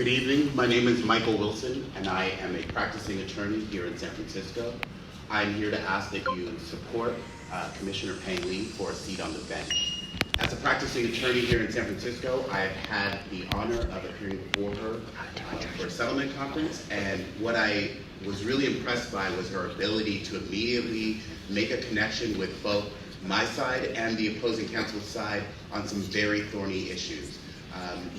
Good evening. My name is Michael Wilson, and I am a practicing attorney here in San Francisco. I'm here to ask that you support Commissioner Peng Lee for a seat on the bench. As a practicing attorney here in San Francisco, I've had the honor of appearing before her for a settlement conference, and what I was really impressed by was her ability to immediately make a connection with both my side and the opposing counsel's side on some very thorny issues.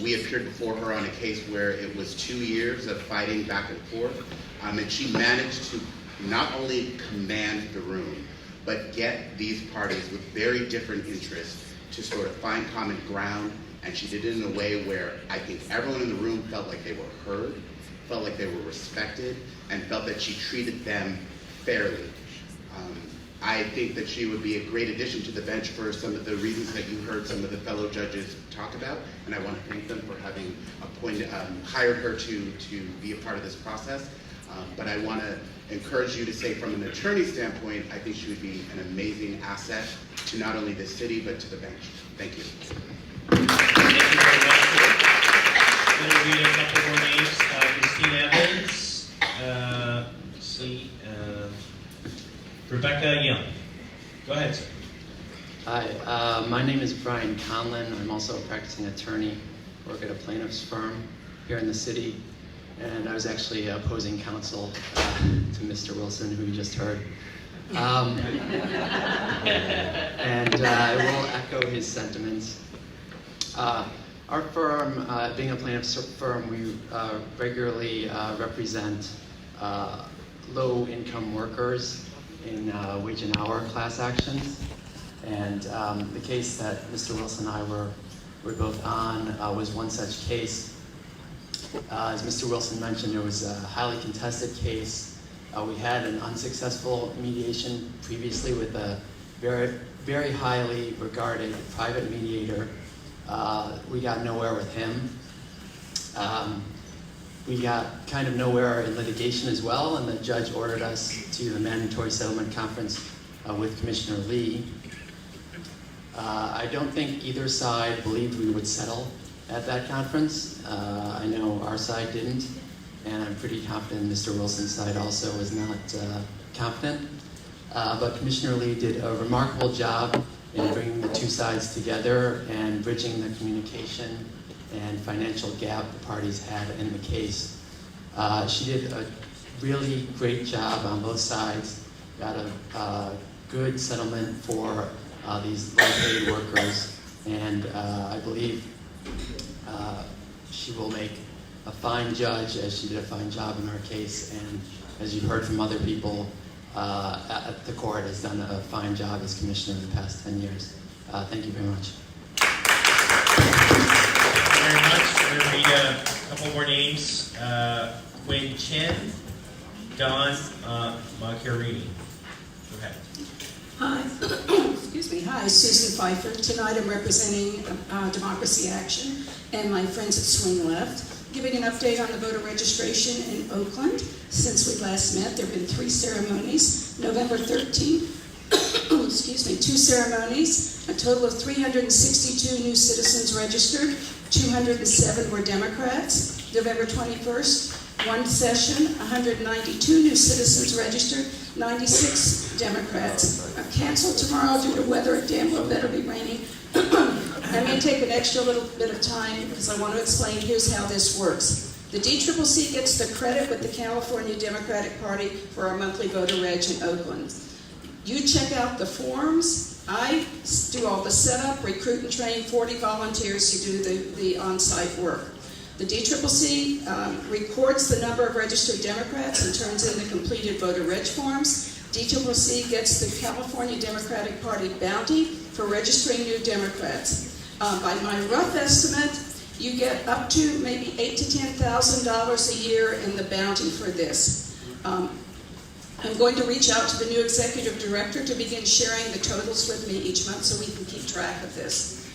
We appeared before her on a case where it was 2 years of fighting back and forth, and she managed to not only command the room, but get these parties with very different interests to sort of find common ground, and she did it in a way where I think everyone in the room felt like they were heard, felt like they were respected, and felt that she treated them fairly. I think that she would be a great addition to the bench for some of the reasons that you heard some of the fellow judges talk about, and I want to thank them for having hired her to be a part of this process. But I want to encourage you to say, from an attorney standpoint, I think she would be an amazing asset to not only the city, but to the bench. Thank you. Thank you very much. I'm going to read a couple more names. Christine Evans, Rebecca Young. Go ahead, sir. Hi, my name is Brian Conlin. I'm also a practicing attorney. I work at a plaintiff's firm here in the city, and I was actually opposing counsel to Mr. Wilson, who you just heard. And I will echo his sentiments. Our firm, being a plaintiff's firm, we regularly represent low-income workers in wage and hour class actions. And the case that Mr. Wilson and I were both on was one such case. As Mr. Wilson mentioned, it was a highly contested case. We had an unsuccessful mediation previously with a very, very highly regarded private mediator. We got nowhere with him. We got kind of nowhere in litigation as well, and the judge ordered us to the mandatory settlement conference with Commissioner Lee. I don't think either side believed we would settle at that conference. I know our side didn't, and I'm pretty confident Mr. Wilson's side also was not confident. But Commissioner Lee did a remarkable job in bringing the two sides together and bridging the communication and financial gap the parties had in the case. She did a really great job on both sides, got a good settlement for these low-paid workers, and I believe she will make a fine judge, as she did a fine job in our case, and as you've heard from other people, at the court has done a fine job as commissioner in the past 10 years. Thank you very much. Very much. I'm going to read a couple more names. Quinn Chen, Don Macchiarini. Go ahead. Hi. Excuse me. Hi, Susan Pfeiffer. Tonight I'm representing Democracy Action and my friends at Swing Left, giving an update on the voter registration in Oakland. Since we last met, there have been 3 ceremonies. November 13th, excuse me, 2 ceremonies, a total of 362 new citizens registered, 207 were Democrats. November 21st, 1 session, 192 new citizens registered, 96 Democrats. Canceled tomorrow due to weather. It damn well better be raining. I may take an extra little bit of time because I want to explain here's how this works. The DCCC gets the credit with the California Democratic Party for our monthly voter reg in Oakland. You check out the forms. I do all the setup, recruit and train 40 volunteers who do the on-site work. The DCCC records the number of registered Democrats and turns in the completed voter reg forms. DCCC gets the California Democratic Party bounty for registering new Democrats. By my rough estimate, you get up to maybe $8,000 to $10,000 a year in the bounty for this. I'm going to reach out to the new executive director to begin sharing the totals with me each month so we can keep track of this.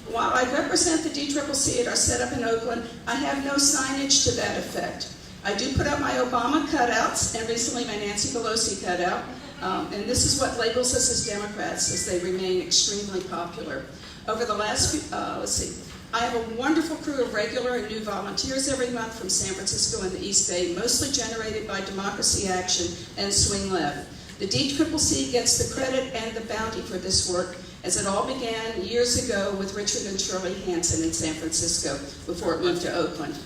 While I represent the DCCC at our setup in Oakland, I have no signage to that effect. I do put up my Obama cutouts and recently my Nancy Pelosi cutout, and this is what labels us as Democrats as they remain extremely popular. Over the last few, I have a wonderful crew of regular and new volunteers every month from San Francisco and the East Bay, mostly generated by Democracy Action and Swing Left. The DCCC gets the credit and the bounty for this work, as it all began years ago with Richard and Shirley Hansen in San Francisco before it moved to Oakland.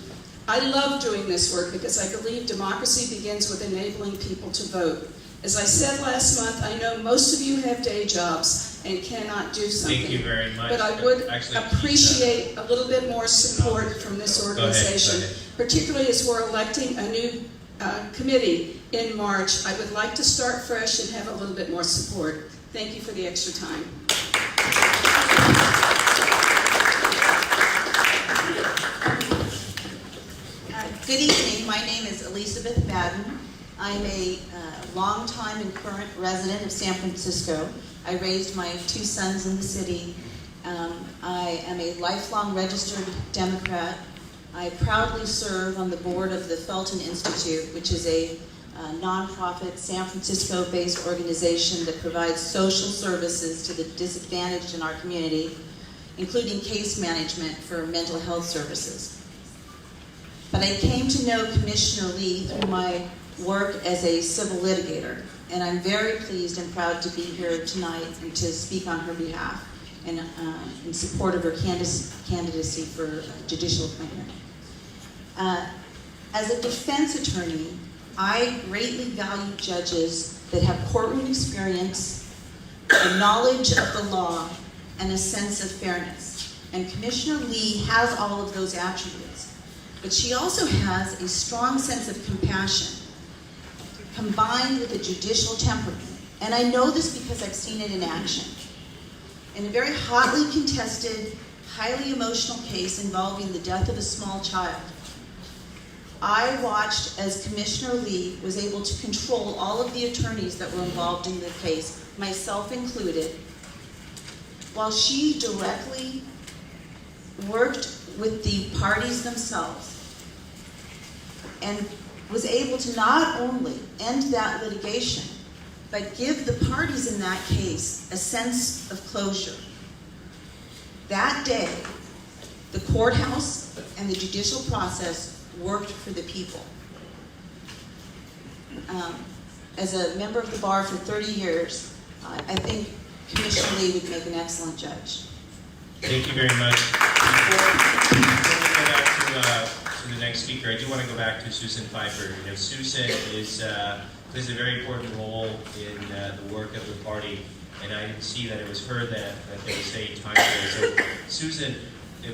I love doing this work because I believe democracy begins with enabling people to vote. As I said last month, I know most of you have day jobs and cannot do something. Thank you very much. But I would Actually, appreciate a little bit more support from this organization, Go ahead. particularly as we're electing a new committee in March. I would like to start fresh and have a little bit more support. Thank you for the extra time. Good evening. My name is Elizabeth Madden. I'm a longtime and current resident of San Francisco. I raised my 2 sons in the city. I am a lifelong registered Democrat. I proudly serve on the board of the Felton Institute, which is a nonprofit San Francisco-based organization that provides social services to the disadvantaged in our community, including case management for mental health services. But I came to know Commissioner Lee through my work as a civil litigator, and I'm very pleased and proud to be here tonight and to speak on her behalf and in support of her candidacy for judicial appointment. As a defense attorney, I greatly value judges that have courtroom experience, a knowledge of the law, and a sense of fairness. And Commissioner Lee has all of those attributes. But she also has a strong sense of compassion, combined with a judicial temperament. And I know this because I've seen it in action. In a very hotly contested, highly emotional case involving the death of a small child, I watched as Commissioner Lee was able to control all of the attorneys that were involved in the case, myself included, while she directly worked with the parties themselves and was able to not only end that litigation, but give the parties in that case a sense of closure. That day, the courthouse and the judicial process worked for the people. As a member of the bar for 30 years, I think Commissioner Lee would make an excellent judge. Thank you very much. Before we go back to the next speaker, I do want to go back to Susan Pfeiffer. You know, Susan plays a very important role in the work of the party, and I didn't see that it was her that they were saying time ago. So, Susan, I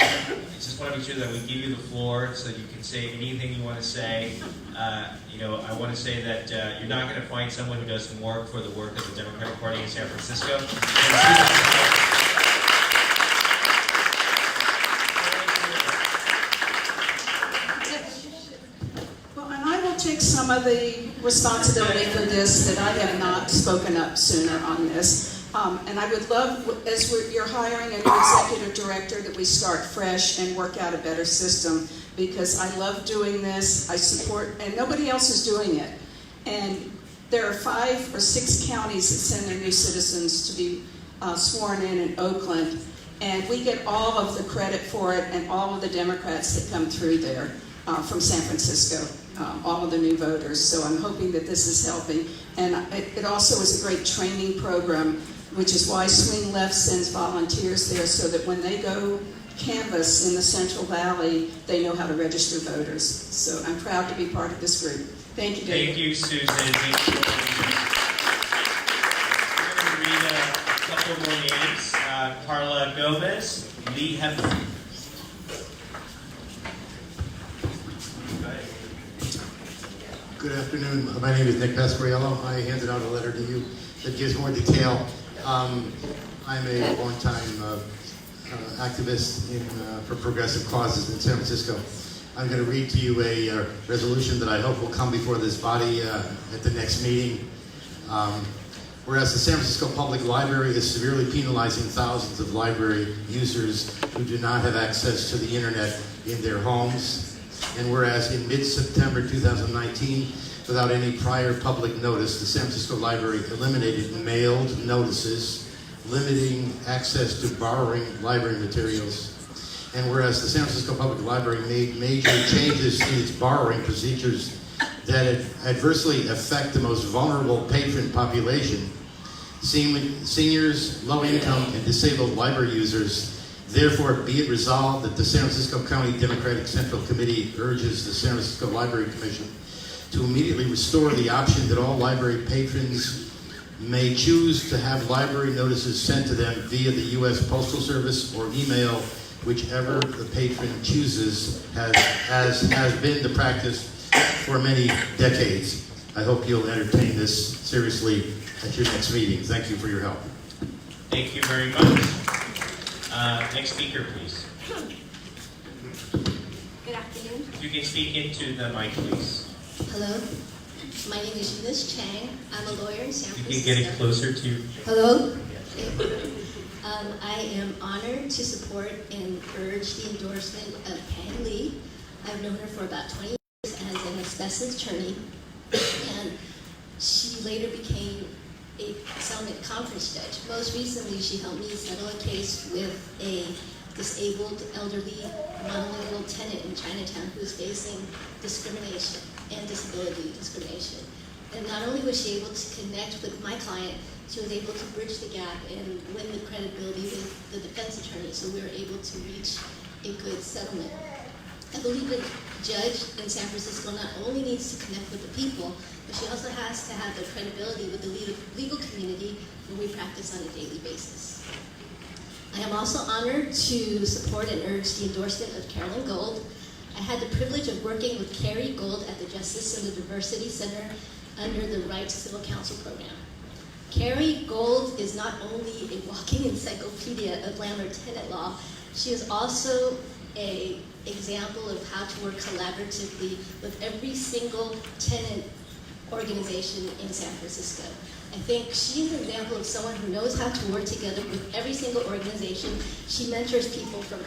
just want to make sure that we give you the floor so that you can say anything you want to say. I want to say that you're not going to find someone who doesn't work for the work of the Democratic Party in San Francisco. Well, and I will take some of the responsibility for this, that I have not spoken up sooner on this. And I would love, as you're hiring a new executive director, that we start fresh and work out a better system, because I love doing this, I support, and nobody else is doing it. And there are 5 or 6 counties that send their new citizens to be sworn in Oakland, and we get all of the credit for it, and all of the Democrats that come through there from San Francisco, all of the new voters. So I'm hoping that this is helping. And it also is a great training program, which is why Swing Left sends volunteers there, so that when they go canvass in the Central Valley, they know how to register voters. So I'm proud to be part of this group. Thank you, David. Thank you, Susan. Thank you. I'm going to read a couple more names. Carla Gomez, Lee Hefner. Good afternoon. My name is Nick Pasquariello. I handed out a letter to you that gives more detail. I'm a long-time activist for progressive causes in San Francisco. I'm going to read to you a resolution that I hope will come before this body at the next meeting. Whereas the San Francisco Public Library is severely penalizing thousands of library users who do not have access to the internet in their homes. And whereas in mid-September 2019, without any prior public notice, the San Francisco Library eliminated mailed notices limiting access to borrowing library materials. And whereas the San Francisco Public Library made major changes in its borrowing procedures that adversely affect the most vulnerable patron population, seniors, low-income, and disabled library users, therefore be it resolved that the San Francisco County Democratic Central Committee urges the San Francisco Library Commission to immediately restore the option that all library patrons may choose to have library notices sent to them via the U.S. Postal Service or email, whichever the patron chooses, has been the practice for many decades. I hope you'll entertain this seriously at your next meeting. Thank you for your help. Thank you very much. Next speaker, please. Good afternoon. If you can speak into the mic, please. Hello. My name is Eunice Chang. I'm a lawyer in San You Francisco. can get it closer to you. Hello. I am honored to support and urge the endorsement of Pang Lee. I've known her for about 20 years as an asbestos attorney, and she later became a settlement conference judge. Most recently, she helped me settle a case with a disabled, elderly, monolingual tenant in Chinatown who was facing discrimination and disability discrimination. And not only was she able to connect with my client, she was able to bridge the gap and win the credibility with the defense attorney, so we were able to reach a good settlement. I believe a judge in San Francisco not only needs to connect with the people, but she also has to have the credibility with the legal community when we practice on a daily basis. I am also honored to support and urge the endorsement of Carolyn Gold. I had the privilege of working with Carrie Gold at the Justice and the Diversity Center under the Right to Civil Counsel program. Carrie Gold is not only a walking encyclopedia of landlord tenant law, she is also an example of how to work collaboratively with every single tenant organization in San Francisco. I think she's an example of someone who knows how to work together with every single organization. She mentors people from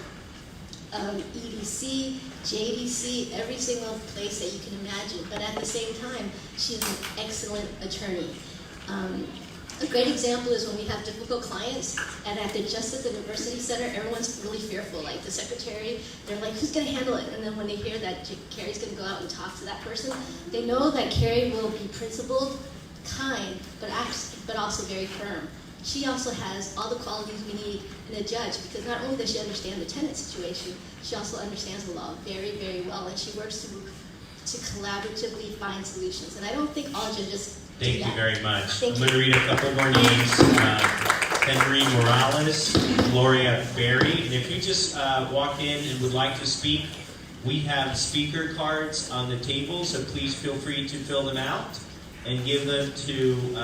EDC, JDC, every single place that you can imagine, but at the same time, she's an excellent attorney. A great example is when we have difficult clients, and at the Justice and Diversity Center, everyone's really fearful. Like the secretary, they're like, who's going to handle it? And then when they hear that Carrie's going to go out and talk to that person, they know that Carrie will be principled, kind, but also very firm. She also has all the qualities we need in a judge, because not only does she understand the tenant situation, she also understands the law very, very well, and she works to collaboratively find solutions. And I don't think all judges do Thank that. you very much. Thank I'm going to read a couple more names. Henry Morales, Gloria Berry. And if you just walk in and would like to speak, we have speaker cards on the table, so please feel free to fill them out and give them to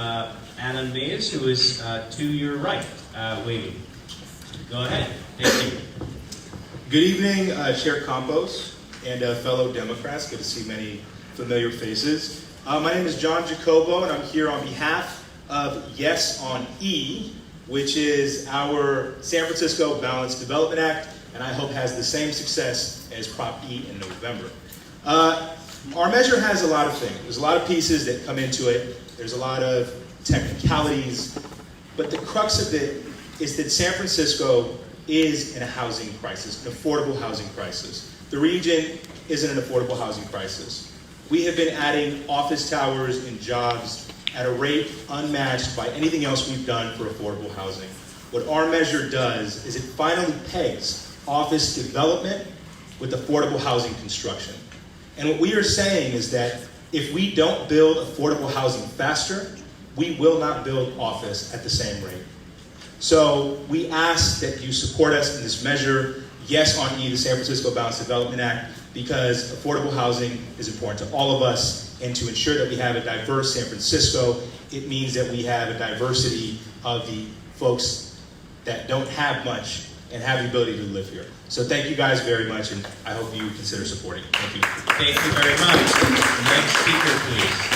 Adam Mays, who is to your right, waiting. Go ahead. Thank you. Good evening, Chair Campos and fellow Democrats. Good to see many familiar faces. My name is John Jacobo, and I'm here on behalf of Yes on E, which is our San Francisco Balanced Development Act, and I hope has the same success as Prop E in November. Our measure has a lot of things. There's a lot of pieces that come into it. There's a lot of technicalities, but the crux of it is that San Francisco is in a housing crisis, an affordable housing crisis. The region is in an affordable housing crisis. We have been adding office towers and jobs at a rate unmatched by anything else we've done for affordable housing. What our measure does is it finally pegs office development with affordable housing construction. And what we are saying is that if we don't build affordable housing faster, we will not build office at the same rate. So we ask that you support us in this measure, Yes on E, the San Francisco Balanced Development Act, because affordable housing is important to all of us, and to ensure that we have a diverse San Francisco, it means that we have a diversity of the folks that don't have much and have the ability to live here. So thank you guys very much, and I hope you consider supporting. Thank you. Thank you very much. Next speaker, please.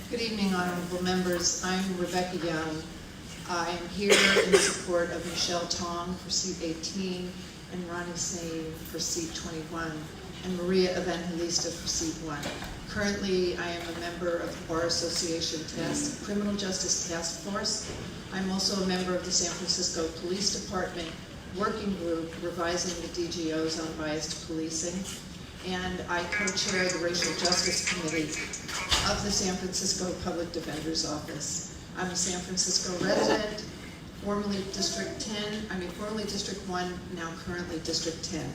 Good evening, honorable members. I'm Rebecca Young. I am here in support of Michelle Tong for seat 18 and Ronnie Sane for seat 21 and Maria Evangelista for seat 1. Currently, I am a member of the Bar Association Criminal Justice Task Force. I'm also a member of the San Francisco Police Department working group revising the DGO's on biased policing, and I co-chair the Racial Justice Committee of the San Francisco Public Defender's Office. I'm a San Francisco resident, formerly District 1, now currently District 10.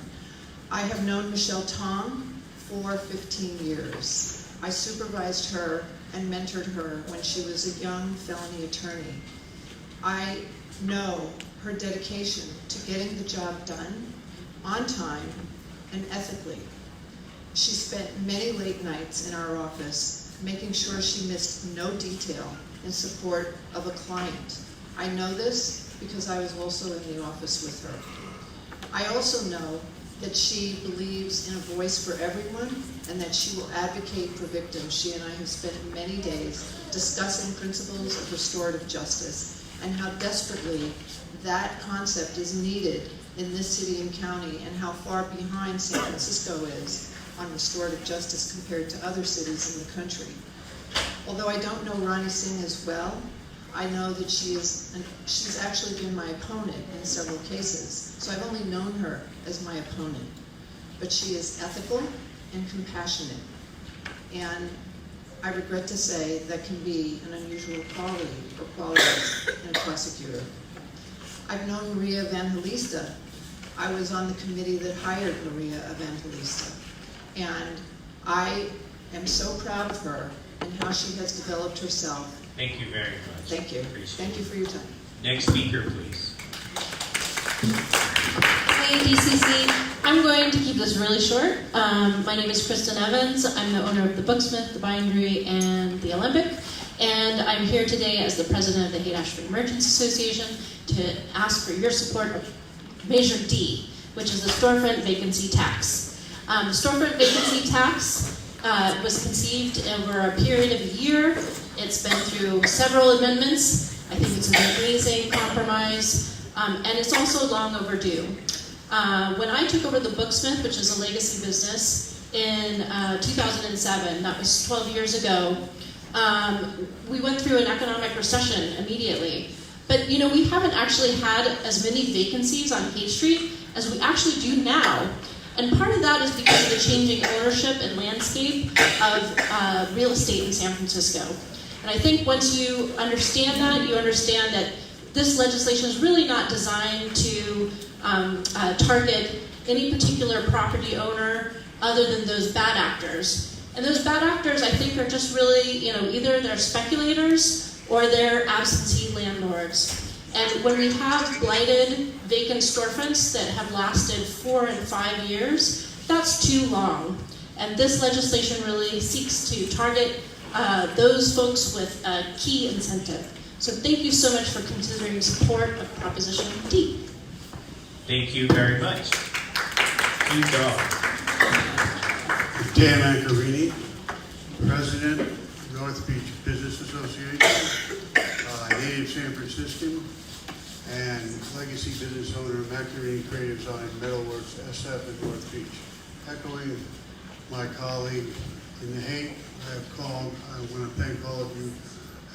I have known Michelle Tong for 15 years. I supervised her and mentored her when she was a young felony attorney. I know her dedication to getting the job done on time and ethically. She spent many late nights in our office making sure she missed no detail in support of a client. I know this because I was also in the office with her. I also know that she believes in a voice for everyone and that she will advocate for victims. She and I have spent many days discussing principles of restorative justice and how desperately that concept is needed in this city and county, and how far behind San Francisco is on restorative justice compared to other cities in the country. Although I don't know Ronnie Singh as well, I know that she's actually been my opponent in several cases, so I've only known her as my opponent. But she is ethical and compassionate, and I regret to say that can be an unusual quality or qualities in a prosecutor. I've known Maria Evangelista. I was on the committee that hired Maria Evangelista, and I am so proud of her and how she has developed herself. Thank you very much. Thank you. Appreciate Thank you for your time. it. Next speaker, please. Hey, DCC. I'm going to keep this really short. My name is Kristen Evans. I'm the owner of the Booksmith, the Bindery, and the Olympic. And I'm here today as the president of the Haight-Ashbury Merchants Association to ask for your support of Measure D, which is the storefront vacancy tax. The storefront vacancy tax was conceived over a period of a year. It's been through several amendments. I think it's an amazing compromise, and it's also long overdue. When I took over the Booksmith, which is a legacy business, in 2007, that was 12 years ago, we went through an economic recession immediately. But you know, we haven't actually had as many vacancies on Haight Street as we actually do now. And part of that is because of the changing ownership and landscape of real estate in San Francisco. And I think once you understand that, you understand that this legislation is really not designed to target any particular property owner other than those bad actors. And those bad actors, I think, are just really, you know, either they're speculators or they're absentee landlords. And when we have blighted, vacant storefronts that have lasted 4 and 5 years, that's too long. And this legislation really seeks to target those folks with a key incentive. So thank you so much for considering support of Proposition D. Thank you very much. Keep going. Dan Ancarini, President, North Beach Business Association, native San Franciscan, and legacy business owner of Ancarini Creative Design, Metalworks, SF in North Beach. Echoing my colleague in the Haight, I have called, I want to thank all of you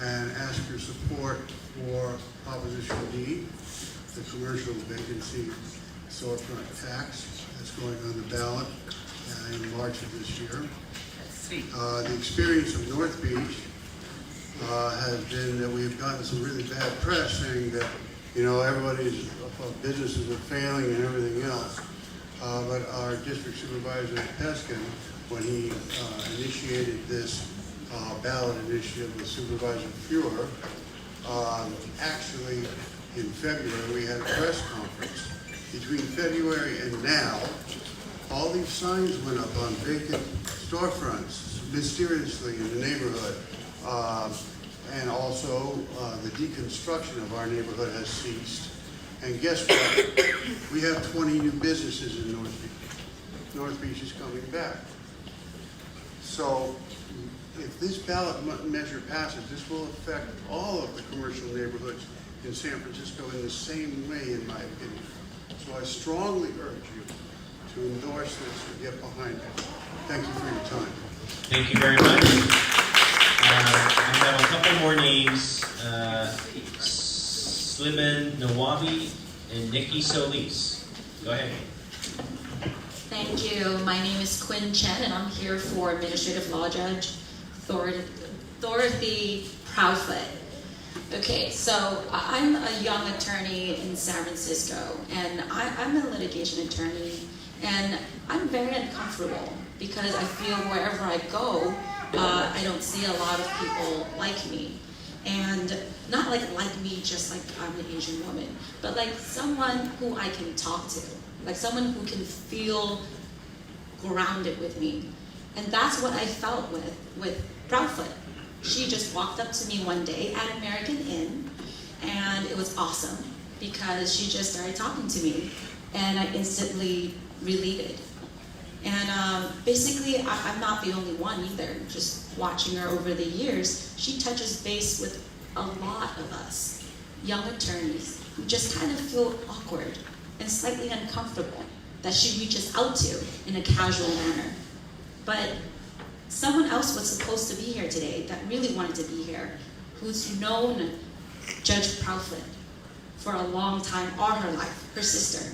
and ask your support for Proposition D, the commercial vacancy storefront tax that's going on the ballot in March of this year. The experience of North Beach has been that we've gotten some really bad press saying that, you know, everybody's businesses are failing and everything else. But our district supervisor, Peskin, when he initiated this ballot initiative with Supervisor Fuhrer, actually in February we had a press conference. Between February and now, all these signs went up on vacant storefronts mysteriously in the neighborhood. And also the deconstruction of our neighborhood has ceased. And guess what? We have 20 new businesses in North Beach. North Beach is coming back. So if this ballot measure passes, this will affect all of the commercial neighborhoods in San Francisco in the same way, in my opinion. So I strongly urge you to endorse this and get behind it. Thank you for your time. Thank you very much. I have a couple more names. Sliman Nawabi and Nikki Solis. Go ahead. Thank you. My name is Quinn Chen, and I'm here for Administrative Law Judge Dorothy Proudfoot. Okay, so I'm a young attorney in San Francisco, and I'm a litigation attorney, and I'm very uncomfortable because I feel wherever I go, I don't see a lot of people like me. And not like me just like I'm an Asian woman, but like someone who I can talk to, like someone who can feel grounded with me. And that's what I felt with Proudfoot. She just walked up to me one day at American Inn, and it was awesome because she just started talking to me, and I instantly related. And basically, I'm not the only one either. Just watching her over the years, she touches base with a lot of us, young attorneys, who just kind of feel awkward and slightly uncomfortable that she reaches out to in a casual manner. But someone else was supposed to be here today that really wanted to be here, who's known Judge Proudfoot for a long time, all her life, her sister.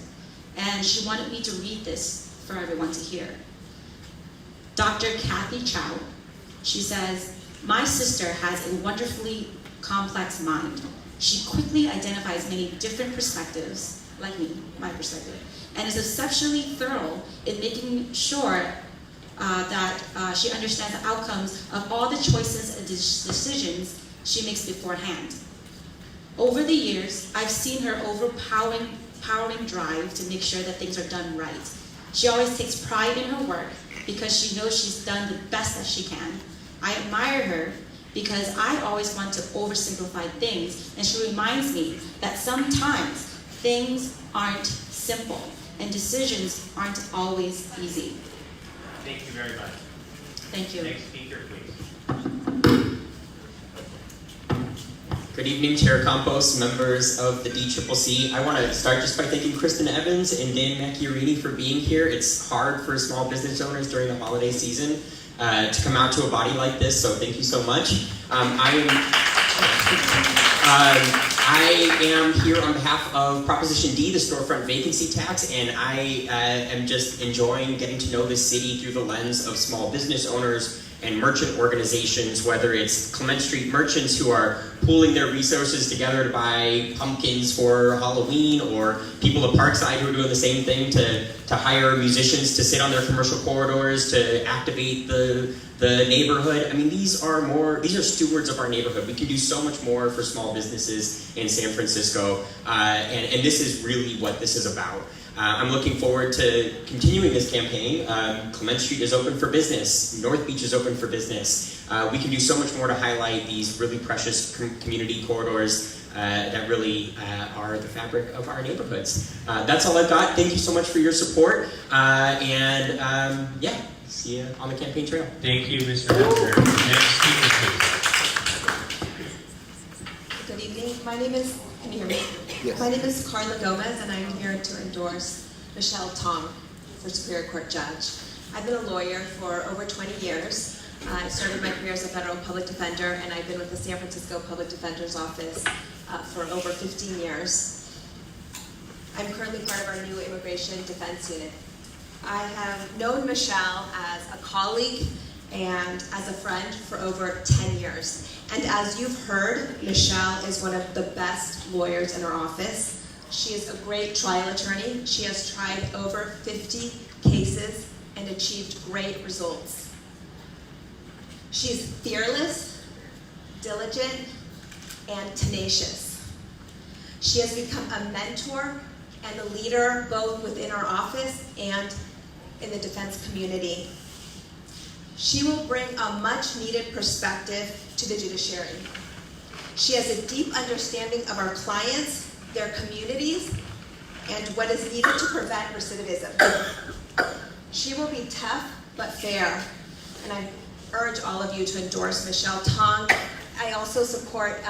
And she wanted me to read this for everyone to hear. Dr. Kathy Chow, she says, "My sister has a wonderfully complex mind. She quickly identifies many different perspectives, like me, my perspective, and is exceptionally thorough in making sure that she understands the outcomes of all the choices and decisions she makes beforehand. Over the years, I've seen her overpowering drive to make sure that things are done right. She always takes pride in her work because she knows she's done the best that she can. I admire her because I always want to oversimplify things, and she reminds me that sometimes things aren't simple and decisions aren't always easy." Thank you very much. Thank you. Next speaker, please. Good evening, Chair Campos, members of the DCCC. I want to start just by thanking Kristen Evans and Dan Macchiarini for being here. It's hard for small business owners during the holiday season to come out to a body like this, so thank you so much. I am here on behalf of Proposition D, the storefront vacancy tax, and I am just enjoying getting to know this city through the lens of small business owners and merchant organizations, whether it's Clement Street merchants who are pooling their resources together to buy pumpkins for Halloween, or people at Parkside who are doing the same thing to hire musicians to sit on their commercial corridors to activate the neighborhood. I mean, these are stewards of our neighborhood. We can do so much more for small businesses in San Francisco, and this is really what this is about. I'm looking forward to continuing this campaign. Clement Street is open for business. North Beach is open for business. We can do so much more to highlight these really precious community corridors that really are the fabric of our neighborhoods. That's all I've got. Thank you so much for your support. Yeah, see you on the campaign trail. Thank you, Mr. Hunter. Next speaker, please. Good evening. My name is, can you hear me? Yes. My name is Carla Gomez, and I'm here to endorse Michelle Tong for Superior Court Judge. I've been a lawyer for over 20 years. I started my career as a federal public defender, and I've been with the San Francisco Public Defender's Office for over 15 years. I'm currently part of our new Immigration Defense Unit. I have known Michelle as a colleague and as a friend for over 10 years. And as you've heard, Michelle is one of the best lawyers in our office. She is a great trial attorney. She has tried over 50 cases and achieved great results. She is fearless, diligent, and tenacious. She has become a mentor and a leader both within our office and in the defense community. She will bring a much-needed perspective to the judiciary. She has a deep understanding of our clients, their communities, and what is needed to prevent recidivism. She will be tough but fair, and I urge all of you to endorse Michelle Tong. I also support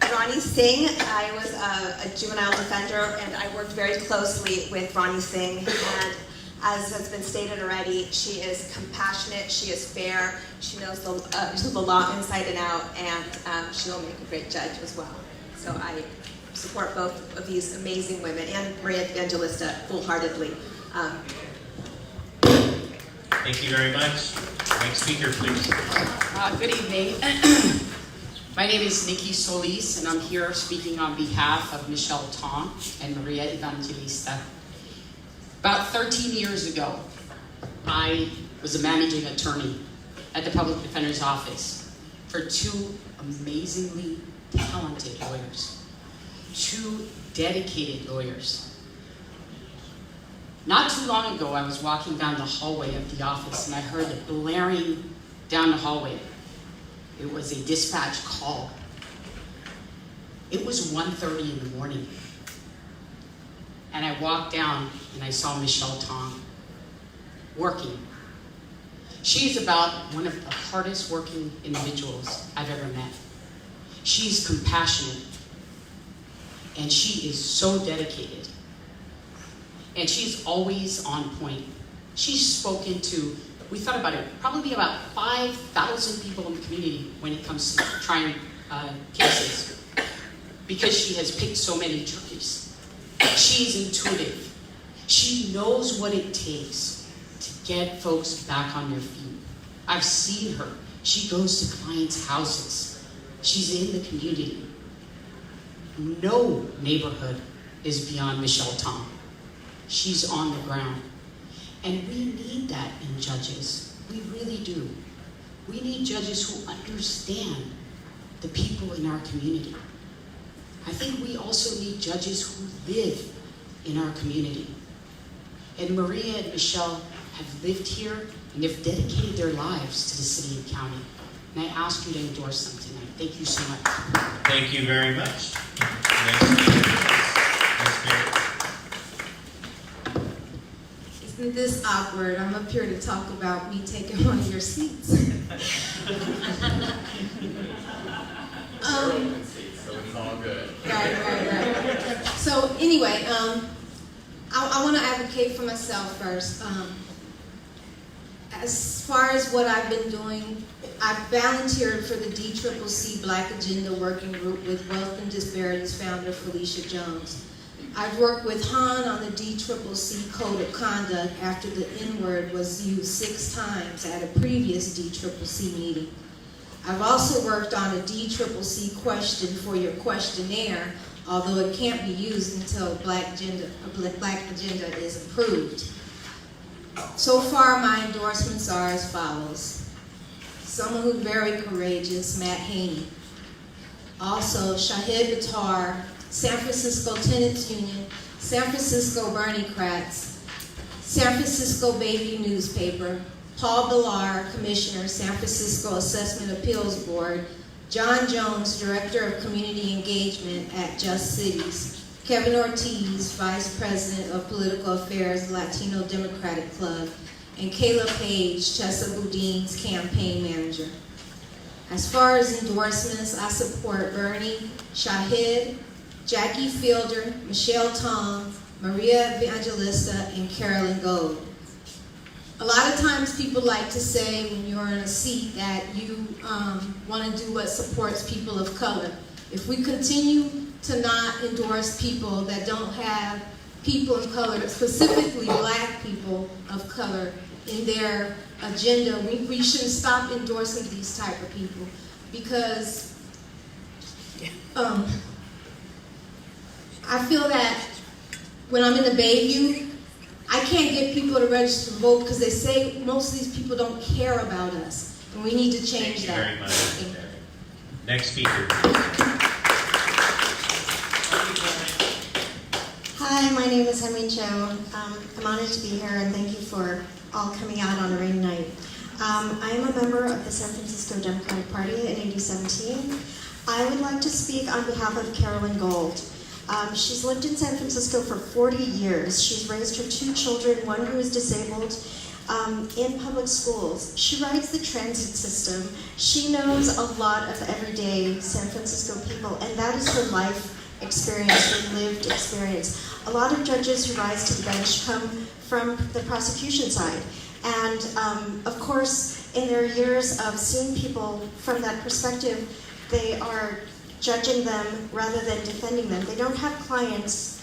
Ronnie Singh. I was a juvenile defender, and I worked very closely with Ronnie Singh, and as has been stated already, she is compassionate, she is fair, she knows the law inside and out, and she will make a great judge as well. So I support both of these amazing women and Maria Evangelista full-heartedly. Thank you very much. Next speaker, please. Good evening. My name is Nikki Solis, and I'm here speaking on behalf of Michelle Tong and Maria Evangelista. About 13 years ago, I was a managing attorney at the Public Defender's Office for two amazingly talented lawyers, two dedicated lawyers. Not too long ago, I was walking down the hallway of the office and I heard it blaring down the hallway. It was a dispatch call. It was 1:30 in the morning. And I walked down and I saw Michelle Tong working. She's about one of the hardest working individuals I've ever met. She's compassionate and she is so dedicated. And she's always on point. She's spoken to, we thought about it, probably about 5,000 people in the community when it comes to trying cases, because she has picked so many juries. She's intuitive. She knows what it takes to get folks back on their feet. I've seen her. She goes to clients' houses. She's in the community. No neighborhood is beyond Michelle Tong. She's on the ground. And we need that in judges. We really do. We need judges who understand the people in our community. I think we also need judges who live in our community. And Maria and Michelle have lived here and have dedicated their lives to the city and county. And I ask you to endorse them tonight. Thank you so much. Thank you very much. Next speaker. Next speaker. Isn't this awkward? I'm up here to talk about me taking one of your seats. So it's all good. Right. So anyway, I want to advocate for myself first. As far as what I've been doing, I've volunteered for the DCCC Black Agenda Working Group with Wealth and Disparities founder Felicia Jones. I've worked with Han on the DCCC Code of Conduct after the N-word was used 6 times at a previous DCCC meeting. I've also worked on a DCCC question for your questionnaire, although it can't be used until Black Agenda is approved. So far, my endorsements are as follows. Someone who's very courageous, Matt Haney. Also, Shahid Battar, San Francisco Tenants Union, San Francisco Bernie Kratz, San Francisco Baby Newspaper, Paul Villar, Commissioner, San Francisco Assessment Appeals Board, John Jones, Director of Community Engagement at Just Cities, Kevin Ortiz, Vice President of Political Affairs, Latino Democratic Club, and Kayla Page, Chesa Boudin's campaign manager. As far as endorsements, I support Bernie, Shahid, Jackie Fielder, Michelle Tong, Maria Evangelista, and Carolyn Gold. A lot of times people like to say when you're in a seat that you want to do what supports people of color. If we continue to not endorse people that don't have people of color, specifically black people of color, in their agenda, we should stop endorsing these type of people, because I feel that when I'm in the Bayview, I can't get people to register to vote because they say most of these people don't care about us, and we need to change that. Thank you very much. Next speaker. Hi, my name is Henry Cho. I'm honored to be here, and thank you for all coming out on a rainy night. I am a member of the San Francisco Democratic Party in 8017. I would like to speak on behalf of Carolyn Gold. She's lived in San Francisco for 40 years. She's raised her 2 children, one who is disabled, in public schools. She rides the transit system. She knows a lot of everyday San Francisco people, and that is her life experience, her lived experience. A lot of judges who rise to the bench come from the prosecution side. And of course, in their years of seeing people from that perspective, they are judging them rather than defending them. They don't have clients.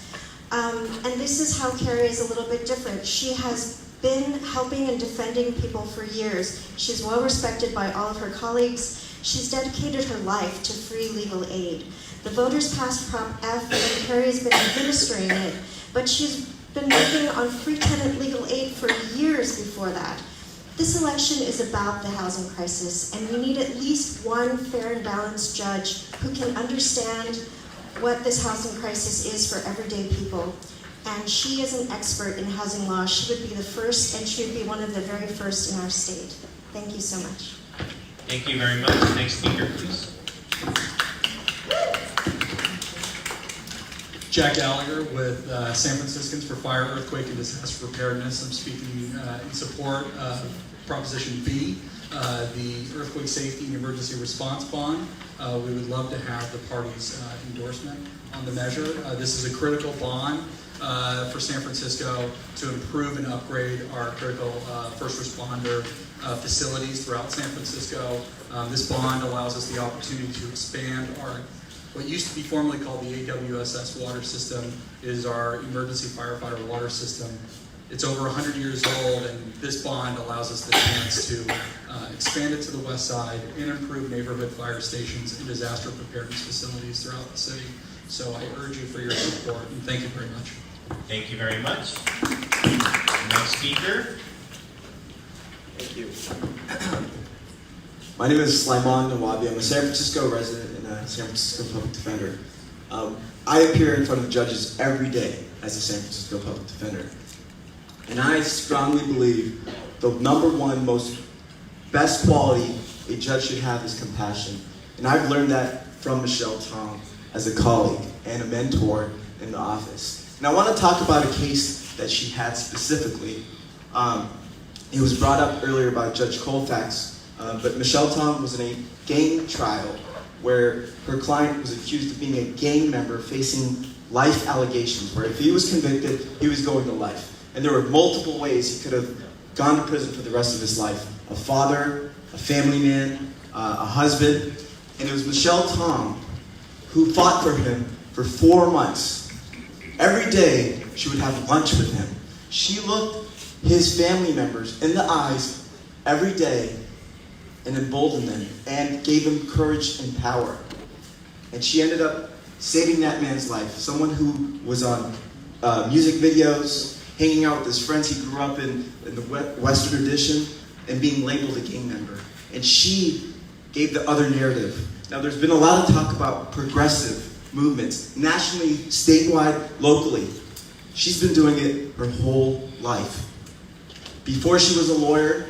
And this is how Carrie is a little bit different. She has been helping and defending people for years. She's well respected by all of her colleagues. She's dedicated her life to free legal aid. The voters passed Prop F and Carrie has been administering it, but she's been working on free tenant legal aid for years before that. This election is about the housing crisis, and we need at least one fair and balanced judge who can understand what this housing crisis is for everyday people. And she is an expert in housing law. She would be the first, and she would be one of the very first in our state. Thank you so much. Thank you very much. Next speaker, please. Jack Gallagher with San Franciscans for Fire, Earthquake, and Disaster Preparedness. I'm speaking in support of Proposition B, the Earthquake Safety and Emergency Response Bond. We would love to have the party's endorsement on the measure. This is a critical bond for San Francisco to improve and upgrade our critical first responder facilities throughout San Francisco. This bond allows us the opportunity to expand our what used to be formerly called the AWSS water system is our emergency firefighter water system. It's over 100 years old, and this bond allows us the chance to expand it to the west side and improve neighborhood fire stations and disaster preparedness facilities throughout the city. So I urge you for your support, and thank you very much. Thank you very much. Next speaker. Thank you. My name is Slimon Nawabi. I'm a San Francisco resident and a San Francisco public defender. I appear in front of judges every day as a San Francisco public defender. And I strongly believe the number one best quality a judge should have is compassion. And I've learned that from Michelle Tong as a colleague and a mentor in the office. And I want to talk about a case that she had specifically. It was brought up earlier by Judge Colfax. But Michelle Tong was in a gang trial where her client was accused of being a gang member facing life allegations, where if he was convicted, he was going to life. And there were multiple ways he could have gone to prison for the rest of his life. A father, a family man, a husband. And it was Michelle Tong who fought for him for 4 months. Every day, she would have lunch with him. She looked his family members in the eyes every day and emboldened them and gave him courage and power. And she ended up saving that man's life. Someone who was on music videos, hanging out with his friends he grew up in the Western Addition, and being labeled a gang member. And she gave the other narrative. Now there's been a lot of talk about progressive movements, nationally, statewide, locally. She's been doing it her whole life. Before she was a lawyer,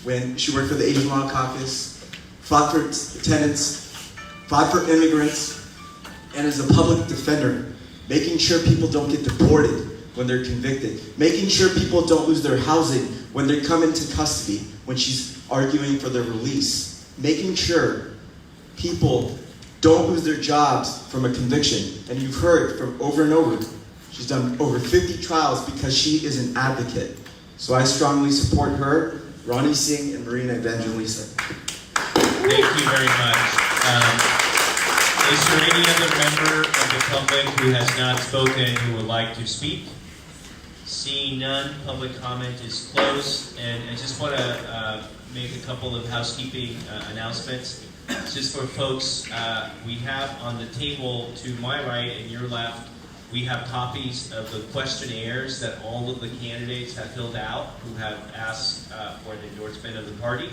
when she worked for the Asian Law Caucus, fought for tenants, fought for immigrants, and as a public defender, making sure people don't get deported when they're convicted, making sure people don't lose their housing when they come into custody, when she's arguing for their release, making sure people don't lose their jobs from a conviction. And you've heard from over and over, she's done over 50 trials because she is an advocate. So I strongly support her, Ronnie Singh, and Marina Evangelista. Thank you very much. Is there any other member of the public who has not spoken who would like to speak? Seeing none, public comment is closed. And I just want to make a couple of housekeeping announcements. Just for folks, we have on the table to my right and your left, we have copies of the questionnaires that all of the candidates have filled out who have asked for an endorsement of the party.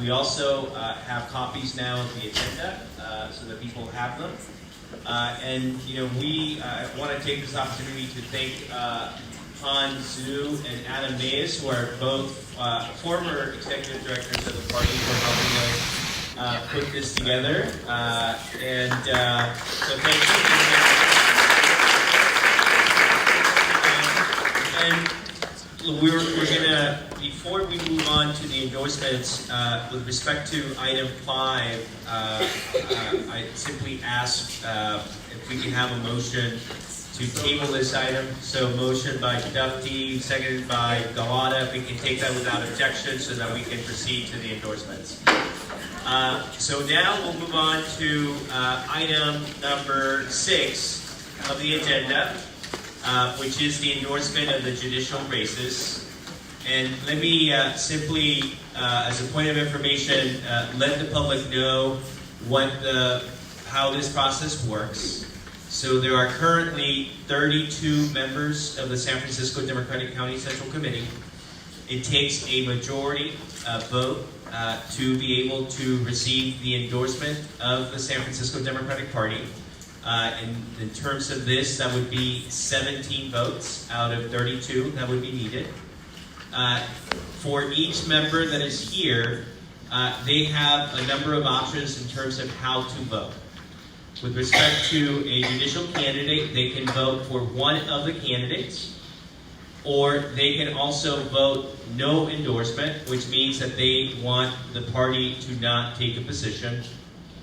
We also have copies now of the agenda so that people have them. And we want to take this opportunity to thank Han Zhu and Adam Mayes, who are both former executive directors of the party, for helping us put this together. So thank you. And we're gonna, before we move on to the endorsements, with respect to item 5, I simply ask if we can have a motion to table this item. So motion by Duffy, seconded by Galata. If we can take that without objection so that we can proceed to the endorsements. So now we'll move on to item number 6 of the agenda, which is the endorsement of the judicial races. And let me simply, as a point of information, let the public know how this process works. So there are currently 32 members of the San Francisco Democratic County Central Committee. It takes a majority vote to be able to receive the endorsement of the San Francisco Democratic Party. In terms of this, that would be 17 votes out of 32 that would be needed. For each member that is here, they have a number of options in terms of how to vote. With respect to a judicial candidate, they can vote for one of the candidates, or they can also vote no endorsement, which means that they want the party to not take a position,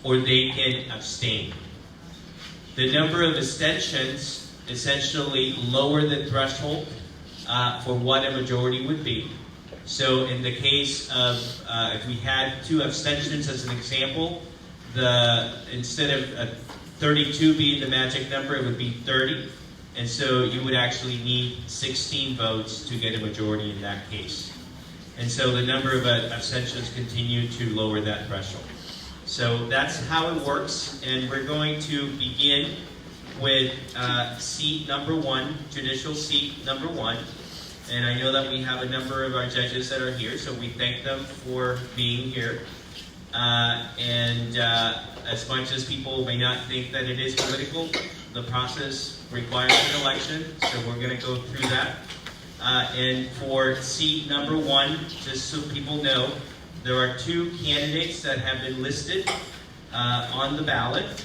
or they can abstain. The number of abstentions essentially lower the threshold for what a majority would be. So in the case of, if we had 2 abstentions as an example, instead of 32 being the magic number, it would be 30. And so you would actually need 16 votes to get a majority in that case. And so the number of abstentions continue to lower that threshold. So that's how it works. And we're going to begin with seat number 1, judicial seat number 1. And I know that we have a number of our judges that are here, so we thank them for being here. As much as people may not think that it is political, the process requires an election, so we're going to go through that. And for seat number 1, just so people know, there are 2 candidates that have been listed on the ballot.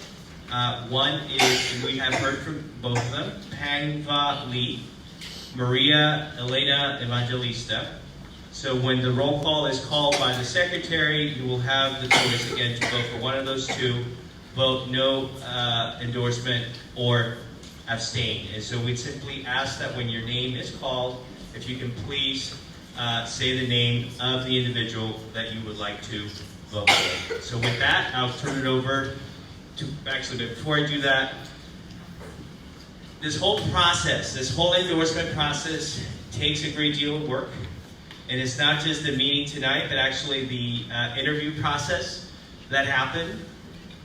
One is, and we have heard from both of them, Pangva Lee, Maria Elena Evangelista. So when the roll call is called by the secretary, you will have the choice again to vote for one of those 2, vote no endorsement, or abstain. And so we simply ask that when your name is called, if you can please say the name of the individual that you would like to vote for. So with that, I'll turn it over to, actually, but before I do that, this whole process, this whole endorsement process takes a great deal of work. And it's not just the meeting tonight, but actually the interview process that happened.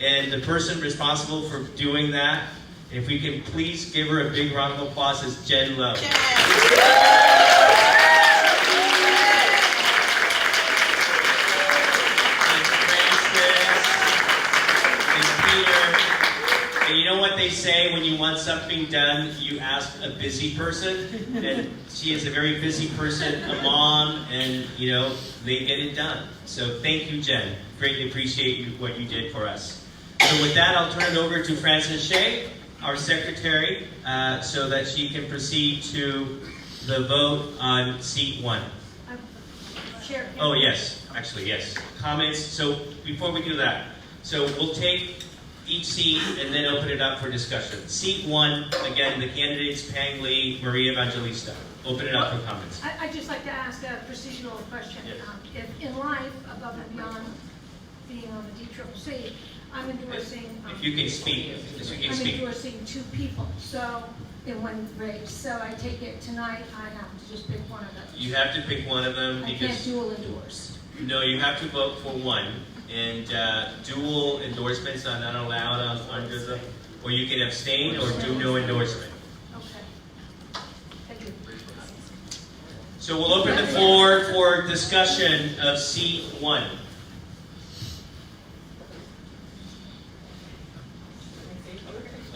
And the person responsible for doing that, if we can please give her a big round of applause, is Jen Lowe. And you know what they say, when you want something done, you ask a busy person, and she is a very busy person, a mom, and they get it done. So thank you, Jen. Greatly appreciate what you did for us. So with that, I'll turn it over to Frances Shea, our secretary, so that she can proceed to the vote on seat 1. Chair. Oh yes, actually yes. Comments, so before we do that, so we'll take each seat and then open it up for discussion. Seat 1, again, the candidates Pang Lee, Maria Evangelista. Open it up for comments. I'd just like to ask a procedural question. Yes. If in life, above and beyond being on the DCCC, I'm endorsing... if you can speak, I'm endorsing 2 people, so in one race. So I take it tonight I have to just pick one of them. You have to pick one of them I because... can't dual endorse. No, you have to vote for one. And dual endorsements are not allowed under the... Or you can abstain or do no endorsement. Okay. Thank you. So we'll open the floor for discussion of seat 1.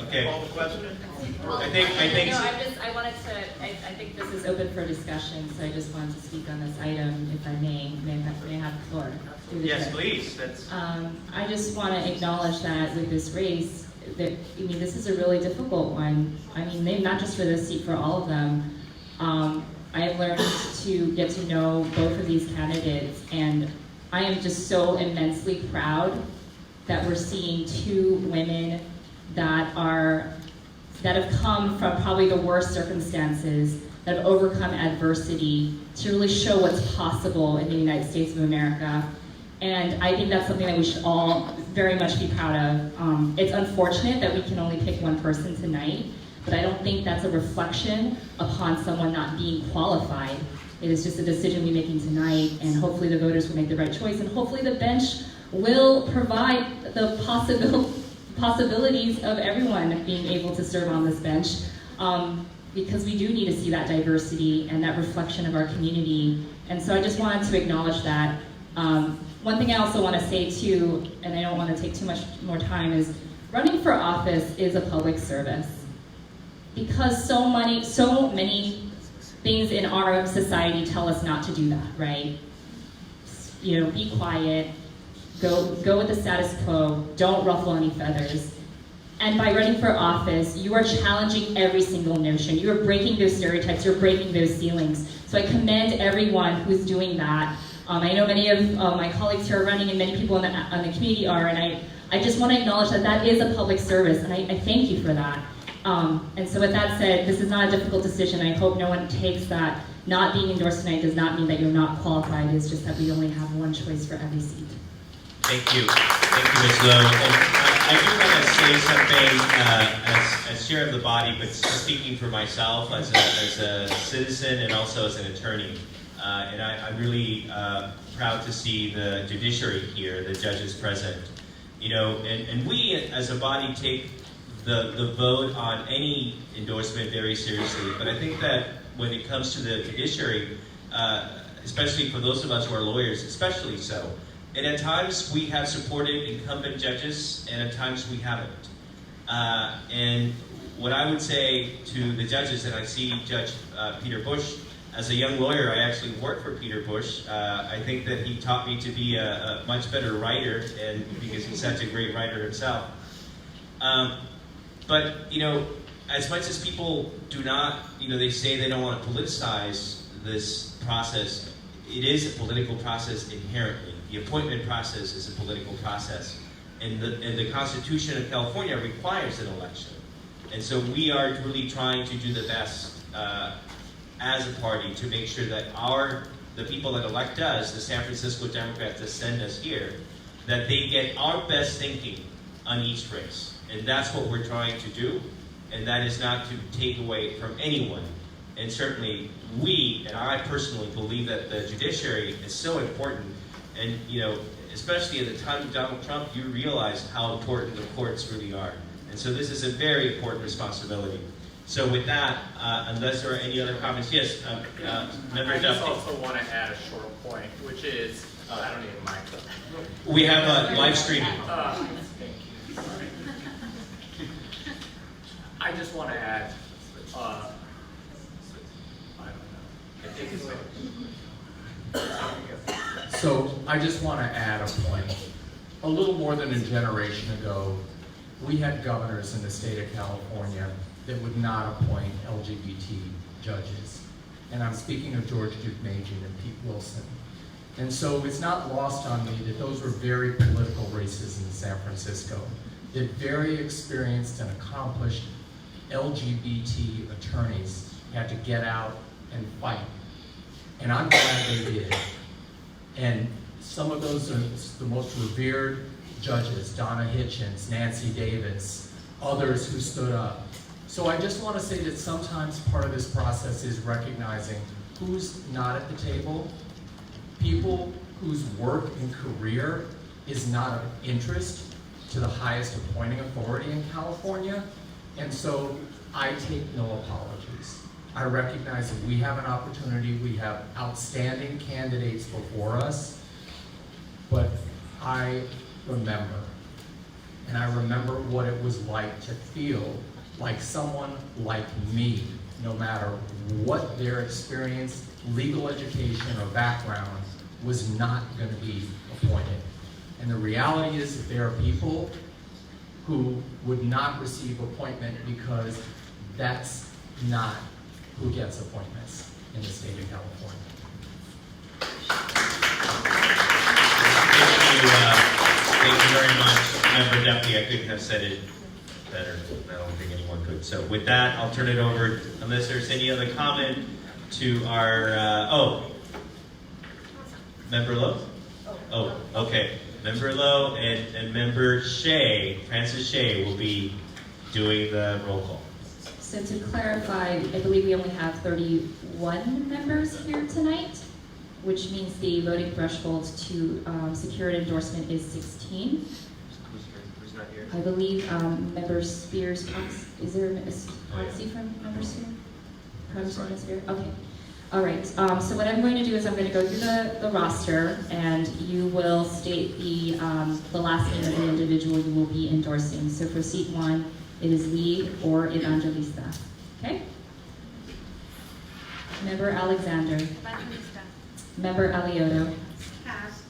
Okay. Call the question. I think. I think this is open for discussion, so I just wanted to speak on this item, if I may. May I have the floor? Yes, please. I just want to acknowledge that with this race, this is a really difficult one. I mean, not just for this seat, for all of them. I have learned to get to know both of these candidates, and I am just so immensely proud that we're seeing 2 women that are that have come from probably the worst circumstances, that have overcome adversity to really show what's possible in the United States of America. And I think that's something that we should all very much be proud of. It's unfortunate that we can only pick one person tonight, but I don't think that's a reflection upon someone not being qualified. It is just a decision we're making tonight, and hopefully the voters will make the right choice, and hopefully the bench will provide the possibilities of everyone being able to serve on this bench, because we do need to see that diversity and that reflection of our community. And so I just wanted to acknowledge that. One thing I also want to say too, and I don't want to take too much more time, is running for office is a public service. Because so many things in our society tell us not to do that, right? You know, be quiet, go with the status quo, don't ruffle any feathers. And by running for office, you are challenging every single notion. You are breaking those stereotypes, you're breaking those ceilings. So I commend everyone who's doing that. I know many of my colleagues here are running, and many people in the community are, and I just want to acknowledge that that is a public service, and I thank you for that. And so with that said, this is not a difficult decision. I hope no one takes that not being endorsed tonight does not mean that you're not qualified. It's just that we only have one choice for every seat. Thank you. Thank you, Ms. Lowe. And I do want to say something as chair of the body, but speaking for myself as a citizen and also as an attorney. And I'm really proud to see the judiciary here, the judges present. You know, and we as a body take the vote on any endorsement very seriously. But I think that when it comes to the judiciary, especially for those of us who are lawyers, especially so, and at times we have supported incumbent judges, and at times we haven't. And what I would say to the judges, and I see Judge Peter Bush, as a young lawyer, I actually worked for Peter Bush. I think that he taught me to be a much better writer, and because he's such a great writer himself. But, you know, as much as people do not, you know, they say they don't want to politicize this process, it is a political process inherently. The appointment process is a political process. And the Constitution of California requires an election. And so we are really trying to do the best as a party to make sure that the people that elect us, the San Francisco Democrats that send us here, that they get our best thinking on each race. And that's what we're trying to do. And that is not to take away from anyone. And certainly we, and I personally, believe that the judiciary is so important. And, you know, especially at the time of Donald Trump, you realize how important the courts really are. And so this is a very important responsibility. So with that, unless there are any other comments, yes, Member I just Duffy. also want to add a short point, which is, I don't need a mic. We have a live streaming. Thank you. Sorry. I just want to add, I don't know. So I just want to add a point. A little more than a generation ago, we had governors in the state of California that would not appoint LGBT judges. And I'm speaking of George Deukmejian and Pete Wilson. And so it's not lost on me that those were very political races in San Francisco, that very experienced and accomplished LGBT attorneys had to get out and fight. And I'm glad they did. And some of those are the most revered judges, Donna Hitchens, Nancy Davis, others who stood up. So I just want to say that sometimes part of this process is recognizing who's not at the table, people whose work and career is not of interest to the highest appointing authority in California. And so I take no apologies. I recognize that we have an opportunity, we have outstanding candidates before us, but I remember, and I remember what it was like to feel like someone like me, no matter what their experience, legal education, or background, was not going to be appointed. And the reality is that there are people who would not receive appointment because that's not who gets appointments in the state of California. Thank you very much, Member Duffy. I couldn't have said it better. I don't think anyone could. neighborhood. So with that, I'll turn it over, unless there's any other comment, to our, Member Lowe? Oh, okay. Member Lowe and Member Shea, Francis Shea, will be doing the roll call. So to clarify, I believe we only have 31 members here tonight, which means the voting threshold to secure an endorsement is 16. Who's not here? I believe Member Spears, is there a proxy from Member Spears? Congresswoman Spears? Okay. All right, so what I'm going to do is I'm going to go through the roster, and you will state the last name of the individual you will be endorsing. So for seat 1, it is Lee or Evangelista. Okay? Member Alexander. Evangelista. Member Alioto. Pass.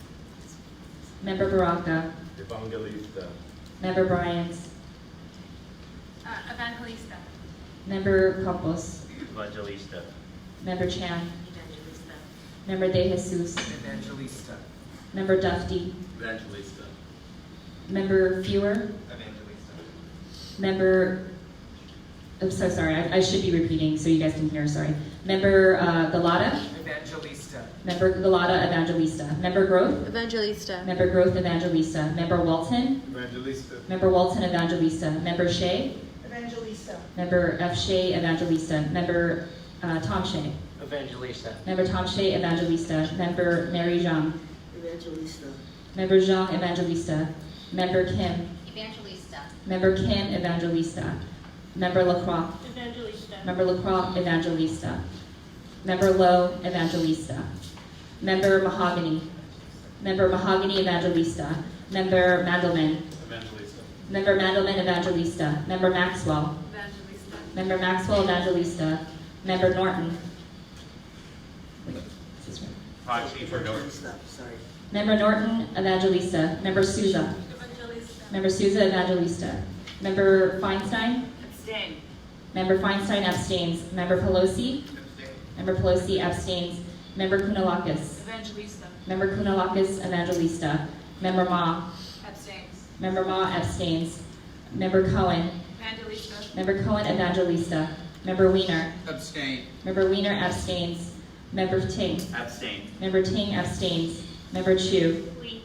Member Baraka. Evangelista. Member Bryant. Evangelista. Member Campos. Evangelista. Member Chan. Evangelista. Member De Jesus. Evangelista. Member Dufty. Evangelista. Member Fewer. Evangelista. Member, I'm so sorry, I should be repeating so you guys can hear, sorry. Member Galata. Evangelista. Member Galata Evangelista. Member Growth. Evangelista. Member Growth Evangelista. Member Walton. Evangelista. Member Walton Evangelista. Member Shea. Evangelista. Member F. Shea Evangelista. Member Tom Shea. Evangelista. Member Tom Shea Evangelista. Member Mary Zhang. Evangelista. Member Zhang Evangelista. Member Kim. Evangelista. Member Kim Evangelista. Member LaCroix. Evangelista. Member LaCroix Evangelista. Member Lowe Evangelista. Member Mahogany. Member Mahogany Evangelista. Member Mandelman. Evangelista. Member Mandelman Evangelista. Member Maxwell. Evangelista. Member Maxwell Evangelista. Member Norton. Wait, is this right? Proxy for Norton. Member Norton Evangelista. Member Souza. Evangelista. Member Souza Evangelista. Member Feinstein. Abstain. Member Feinstein abstains. Member Pelosi. Member Pelosi abstains. Member Kounalakis. Evangelista. Member Kounalakis Evangelista. Member Ma. Abstains. Member Ma abstains. Member Cohen. Evangelista. Member Cohen Evangelista. Member Weiner. Abstain. Member Weiner abstains. Member Ting. Abstain. Member Ting abstains. Member Chu. Lee.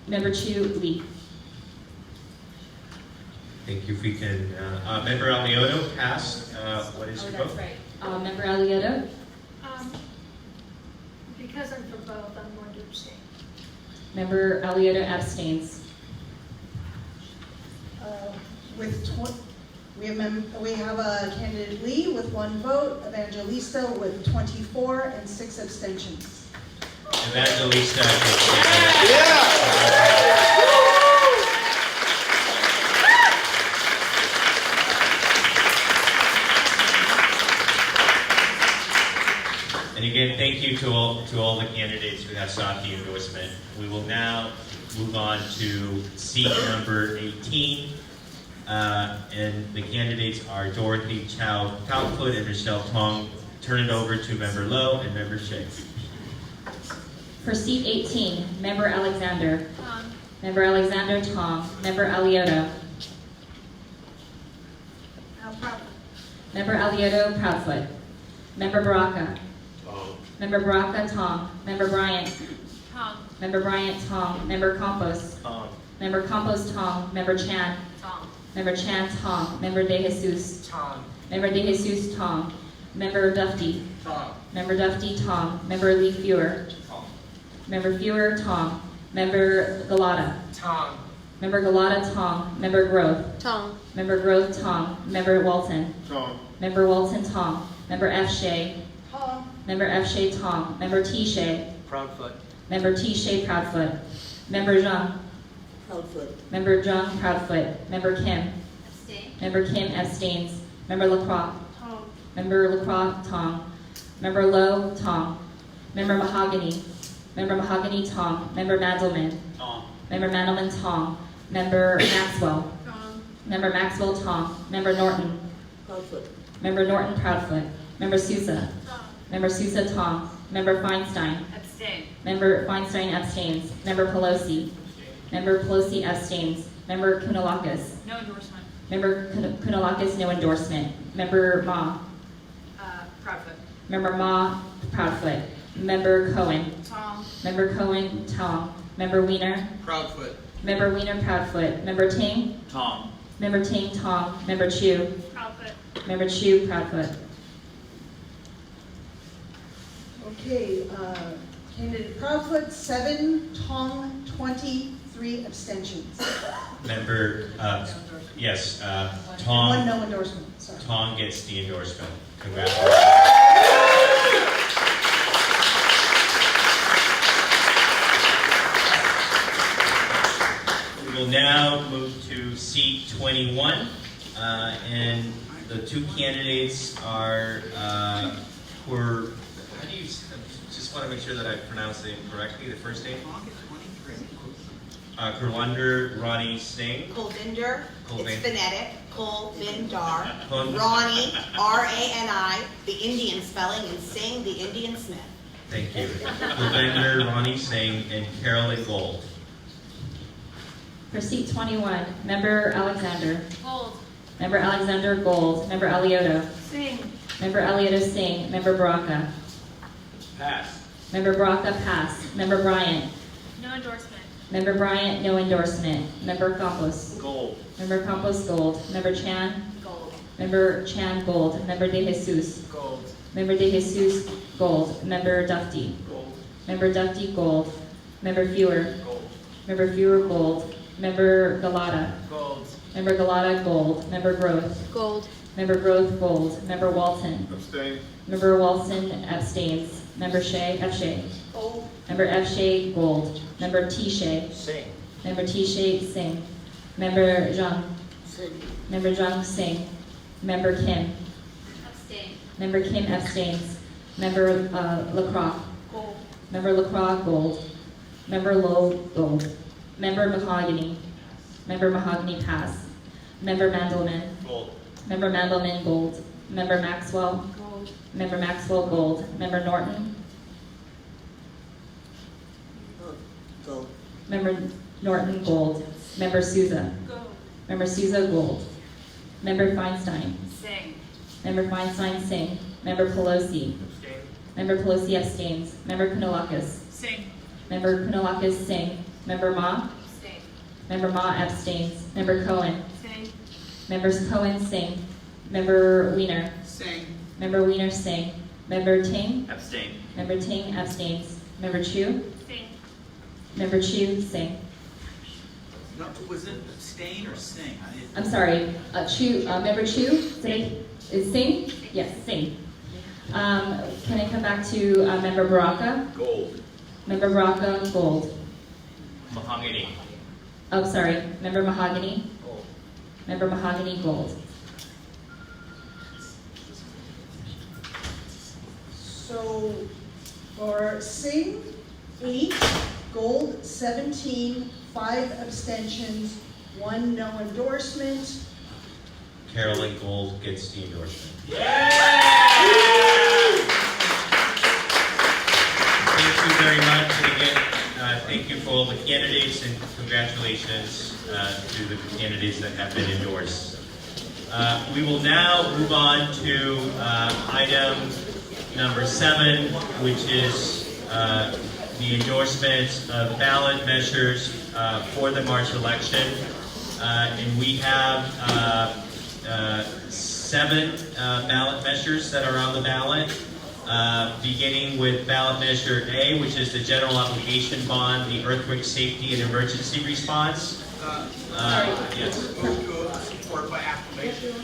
Member Chu Lee. Thank you, Fikan. Member Alioto, passed. What is your vote? Right. Member Alioto. Because I'm for both, I'm going to abstain. Member Alioto abstains. We have a candidate Lee with 1 vote, Evangelista with 24, and 6 abstentions. Evangelista. And again, thank you to all the candidates who have sought the endorsement. We will now move on to seat number 18. And the candidates are Dorothy Chow Proudfoot and Michelle Tong. Turn it over to Member Lowe and Member Shea. For seat 18, Member Alexander. Member Alexander Tong. Member Alioto. Member Alioto Proudfoot. Member Baraka. Member Baraka Tong. Member Bryant. Tom. Member Bryant Tong. Member Campos. Member Campos Tong. Member Chan. Tom. Member Chan Tong. Member De Jesus. Tom. Member De Jesus Tong. Member Dufty. Tom. Member Dufty Tong. Member Lee Fewer. Member Fewer Tong. Member Galata. Tom. Member Galata Tong. Member Grove. Tom. Member Grove Tong. Member Walton. Tom. Member Walton Tong. Member F. Shea. Tom. Member F. Shea Tong. Member T. Shea. Proudfoot. Member T. Shea Proudfoot. Member Zhang. Proudfoot. Member Zhang Proudfoot. Member Kim. Abstain. Member Kim abstains. Member LaCroix. Tom. Member LaCroix Tong. Member Lowe Tong. Member Mahogany. Member Mahogany Tong. Member Mandelman. Tom. Member Mandelman Tong. Member Maxwell. Tom. Member Maxwell Tong. Member Norton. Proudfoot. Member Norton Proudfoot. Member Sousa. Tom. Member Sousa Tong. Member Feinstein. Abstain. Member Feinstein abstains. Member Pelosi. Member Pelosi abstains. Member Kounalakis. No endorsement. Member Kunalakis, no endorsement. Member Ma. Proudfoot. Member Ma, Proudfoot. Member Cohen. Tom. Member Cohen, Tom. Member Weiner. Proudfoot. Member Weiner, Proudfoot. Member Ting. Tom. Member Ting, Tom. Member Chu. Proudfoot. Member Chu, Proudfoot. Okay, candidate Proudfoot, 7, Tong, 20, 3 abstentions. Member, yes, One Tom. no endorsement, sorry. Tom gets the endorsement. Congratulations. We will now move to seat 21, and the two candidates are were. How do you? Just want to make sure that I pronounce it correctly. The first name. Kurwinder Ronnie Singh. Kulvinder, Kulvinder. it's phonetic, Kulvindar. Kulvinder. Ronnie, R-A-N-I, the Indian spelling, and Singh, the Indian Smith. Thank you. Kurwinder Ronnie Singh and Carolyn Gold. For seat 21, Member Alexander. Gold. Member Alexander Gold. Member Alioto. Sing. Member Alioto Singh. Member Baraka. Pass. Member Baraka, pass. Member Bryant. No endorsement. Member Bryant, no endorsement. Member Campos. Gold. Member Campos, gold. Member Chan. Gold. Member Chan, gold. Member De Jesus. Gold. Member De Jesus, gold. Member Dufty. Gold. Member Dufty, gold. Member Fewer. Gold. Member Fewer, gold. Member Galata. Gold. Member Galata, gold. Member Growth. Gold. Member Growth, gold. Member Walton. Abstain. Member Walton abstains. Member Shea, F. Shea. Gold. Member F. Shea, gold. Member T. Shea. Sing. Member T. Shea, sing. Member Zhang. Sing. Member Zhang, sing. Member Kim. Abstain. Member Kim abstains. Member LaCroix. Gold. Member LaCroix, gold. Member Lowe, gold. Member Mahogany. Member Mahogany, pass. Member Mandelman. Gold. Member Mandelman, gold. Member Maxwell. Gold. Member Maxwell, gold. Member Norton. Gold. Member Norton, gold. Member Souza. Gold. Member Souza, gold. Member Feinstein. Sing. Member Feinstein, sing. Member Pelosi. Abstain. Member Pelosi abstains. Member Kunalakis. Sing. Member Kunalakis, sing. Member Ma. Abstain. Member Ma abstains. Member Cohen. Sing. Members Cohen, sing. Member Weiner. Sing. Member Weiner, sing. Member Ting. Abstain. Member Ting abstains. Member Chu. Sing. Member Chu, sing. No, was it abstain or sing? I'm sorry. Chu. Member Chu. Say is sing. Yes, sing. Can I come back to Member Baraka? Gold. Member Baraka, gold. Mahogany. Oh, sorry. Member Mahogany. Gold. Member Mahogany, gold. So for Singh, 8, Gold, 17, 5 abstentions, 1 no endorsement. Carolyn Gold gets the endorsement. Thank you very much. And again, thank you for all the candidates and congratulations to the candidates that have been endorsed. We will now move on to item number 7, which is the endorsement of ballot measures for the March election. And we have 7 ballot measures that are on the ballot, beginning with ballot measure A, which is the general obligation bond, the earthquake safety and emergency response. Yes. Support by acclamation.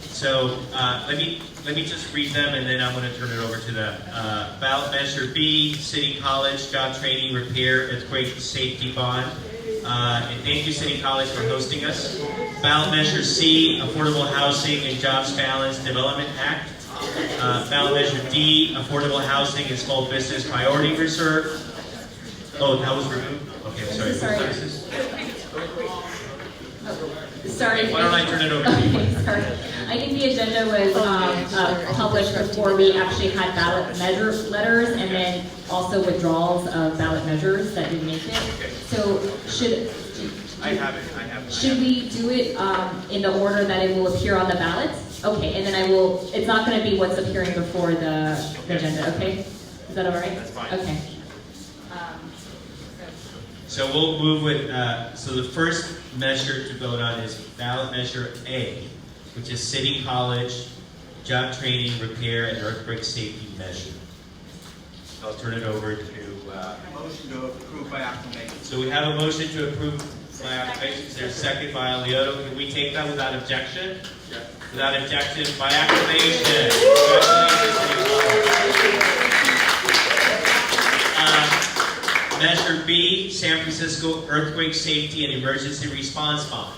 So let me just read them, and then I'm going to turn it over to them. Ballot measure B, City College job training repair earthquake safety bond. And thank you, City College, for hosting us. Ballot measure C, Affordable Housing and Jobs Balance Development Act. Ballot measure D, Affordable Housing and Small Business Priority Reserve. Oh, that was removed? Okay, I'm sorry. Sorry. Why don't I turn it over to you? Okay, sorry. I think the agenda was published before we actually had ballot measure letters, and then also withdrawals of ballot measures that didn't make it. So should I have it. Should we do it in the order that it will appear on the ballot? Okay, and then I will, it's not going to be what's appearing before the agenda, okay? Is that all right? That's fine. Okay. So we'll move with, so the first measure to vote on is ballot measure A, which is City College job training, repair, and earthquake safety measure. I'll turn it over to... Motion to approve by acclamation. So we have a motion to approve by acclamation. Is there a second by Alioto? Can we take that without objection? Yes. Without objection, by acclamation. Congratulations. Measure B, San Francisco Earthquake Safety and Emergency Response Fund.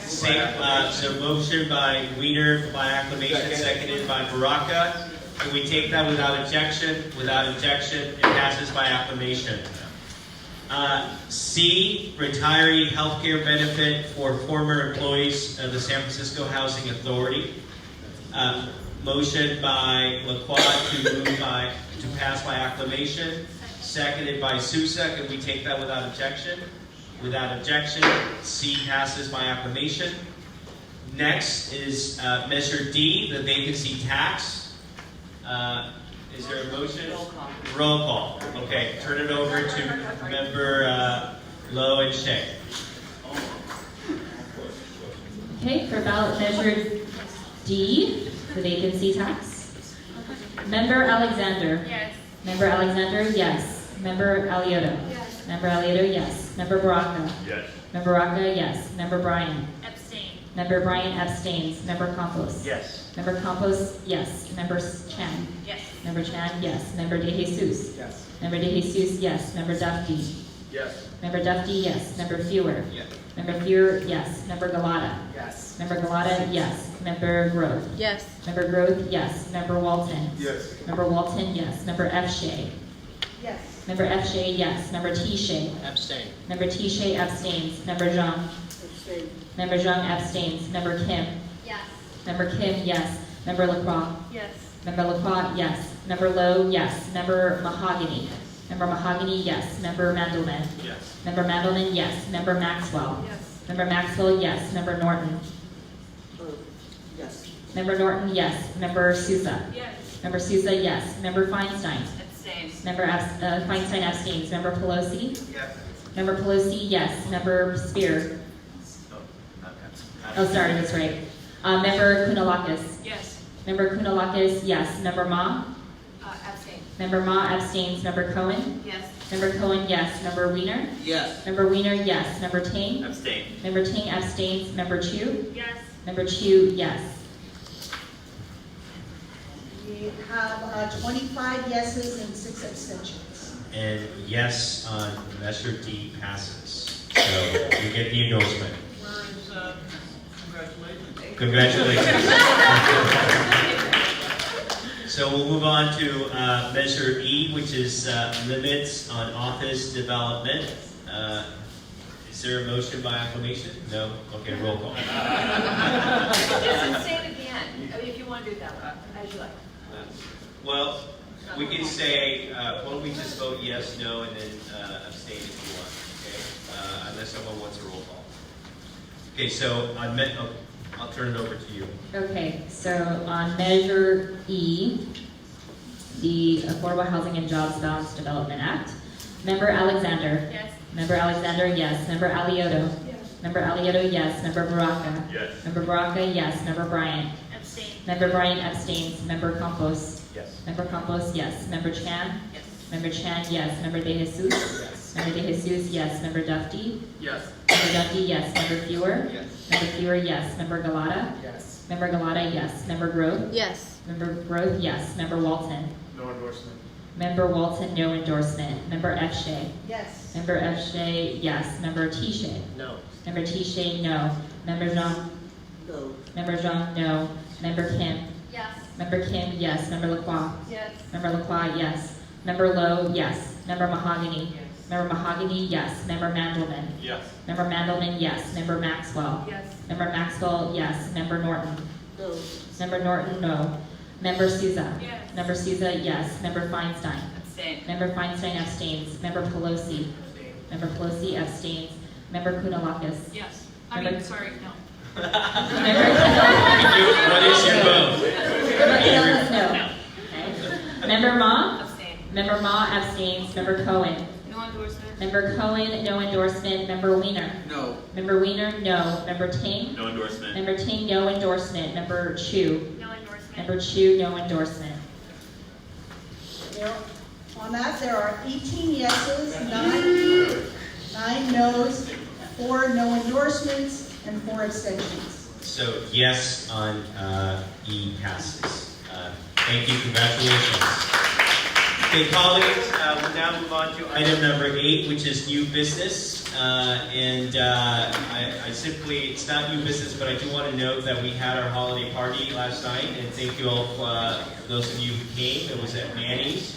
So motion by Wiener by acclamation, seconded by Baraka. Can we take that without objection? Without objection, it passes by acclamation. C, retiree healthcare benefit for former employees of the San Francisco Housing Authority. Motion by LaQuad to pass by acclamation, seconded by Sousa. Can we take that without objection? Without objection, C passes by acclamation. Next is measure D, the vacancy tax. Is there a motion? Roll call. Okay, turn it over to member Lowe and Shea. Okay, for ballot measure D, the vacancy tax. Member Alexander. Yes. Member Alexander, yes. Member Alioto. Yes. Member Alioto, yes. Member Baraka. Yes. Member Baraka, yes. Member Bryan. Abstain. Member Bryan abstains. Member Campos. Yes. Member Campos, yes. Member Chan. Yes. Member Chan, yes. Member De Jesus. Yes. Member De Jesus, yes. Member Duffy. Yes. Member Duffy, yes. Member Fewer. Yes. Member Fewer, yes. Member Galata. Yes. Member Galata, yes. Member Grove. Yes. Member Grove, yes. Member Walton. Yes. Member Walton, yes. Member F. Shea. Yes. Member F. Shea, yes. Member T. Shea. Abstain. Member T. Shea abstains. Member Zhang. Member Zhang abstains. Member Kim. Yes. Member Kim, yes. Member LaCroix. Yes. Member LaCroix, yes. Member Lowe, yes. Member Mahogany. Member Mahogany, yes. Member Mandelman. Yes. Member Mandelman, yes. Member Maxwell. Yes. Member Maxwell, yes. Member Norton. Yes. Member Norton, yes. Member Sousa. Yes. Member Sousa, yes. Member Feinstein. Abstain. Member Feinstein abstains. Member Pelosi. Yes. Member Pelosi, yes. Member Spear. Oh, sorry, that's right. Member Kounalakis. Yes. Member Kounalakis, yes. Member Ma. Abstain. Member Ma abstains. Member Cohen. Yes. Member Cohen, yes. Member Wiener. Yes. Member Wiener, yes. Member Ting. Abstain. Member Ting abstains. Member Chu. Yes. Member Chu, yes. We have 25 yeses and 6 abstentions. And yes on measure D passes. So you get the endorsement. Congratulations. So we'll move on to measure E, which is limits on office development. Is there a motion by acclamation? No? Okay, roll call. Just say it at the end, I mean, if you want to do it that way, as you like. Well, we can say, why don't we just vote yes, no, and then abstain if you want, okay? Unless someone wants a roll call. Okay, so I'll turn it over to you. Okay, so on measure E, the Affordable Housing and Jobs Balanced Development Act, Member Alexander. Yes. Member Alexander, yes. Member Alioto. Yes. Member Alioto, yes. Member Baraka. Yes. Member Baraka, yes. Member Bryant. Abstain. Member Bryant abstains. Member Campos. Yes. Member Campos, yes. Member Chan. Yes. Member Chan, yes. Member De Jesus. Yes. Member De Jesus, yes. Member Duffy. Yes. Member Duffy, yes. Member Fewer. Yes. Member Fewer, yes. Member Galata. Yes. Member Galata, yes. Member Grove. Yes. Member Grove, yes. Member Walton. No endorsement. Member Walton, no endorsement. Member F. Shea. Yes. Member F. Shea, yes. Member T. Shea. No. Member T. Shea, no. Member Zhang. No. Member Zhang, no. Member Kim. Yes. Member Kim, yes. Member LaCroix. Yes. Member LaCroix, yes. Member Lowe, yes. Member Mahogany. Yes. Member Mahogany, yes. Member Mandelman. Yes. Member Mandelman, yes. Member Maxwell. Yes. Member Maxwell, yes. Member Norton. No. Member Norton, no. Member Sousa. Yes. Member Sousa, yes. Member Feinstein. Abstain. Member Feinstein abstains. Member Pelosi. Member Pelosi abstains. Member Kounalakis. Yes. Member- No. What is your vote? Member Kounalakis, no. Okay. Member Ma? Abstain. Member Ma abstains. Member Cohen? No endorsement. Member Cohen, no endorsement. Member Weiner? No. Member Weiner, no. Member Ting? No endorsement. Member Ting, no endorsement. Member Chu? No endorsement. Member Chu, no endorsement. On that, there are 18 yeses, 9 noes, 4 no endorsements, and 4 abstentions. So yes on E passes. Thank you, congratulations. Okay, colleagues, we'll now move on to item number 8, which is new business. I simply, it's not new business, but I do want to note that we had our holiday party last night, and thank you all for those of you who came. It was at Manny's.